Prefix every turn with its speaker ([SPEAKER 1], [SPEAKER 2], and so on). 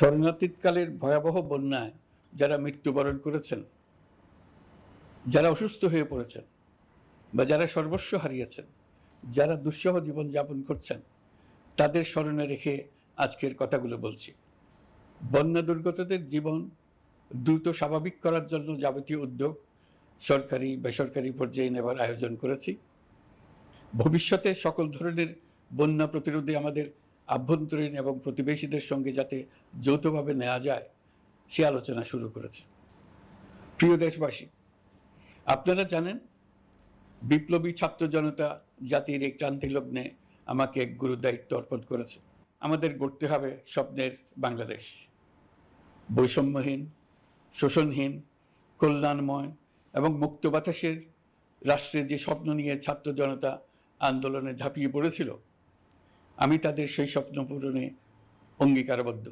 [SPEAKER 1] শরণার্থীকালের ভয়াবহ বন্যায় যারা মৃত্যুবরণ করেছেন, যারা অসুস্থ হয়ে পড়েছেন বা যারা সর্বস্ব হারিয়েছেন, যারা দুঃসহ জীবনযাপন করছেন, তাদের স্মরণে রেখে আজকের কথাগুলো বলছি। বন্যা দুর্গতদের জীবন দ্রুত স্বাভাবিক করার জন্য যাবতীয় উদ্যোগ সরকারি বেসরকারি পর্যায়ে নেবার আয়োজন করেছি। ভবিষ্যতে সকল ধরনের বন্যা প্রতিরোধে আমাদের আভ্যন্তরীণ এবং প্রতিবেশীদের সঙ্গে যাতে যৌথভাবে নেওয়া যায় সে আলোচনা শুরু করেছে। প্রিয় দেশবাসী, আপনারা জানেন বিপ্লবী ছাত্র জনতা জাতির এই ক্রান্তি লগ্নে আমাকে এক গুরু দায়িত্ব অর্পণ করেছে। আমাদের গড়তে হবে স্বপ্নের বাংলাদেশ, বৈষম্যহীন, শোষণহীন, কল্যাণময় এবং মুক্ত বাতাসের রাষ্ট্রের যে স্বপ্ন নিয়ে ছাত্র জনতা আন্দোলনে ঝাঁপিয়ে পড়েছিল, আমি তাদের সেই স্বপ্ন পূরণে অঙ্গীকারবদ্ধ।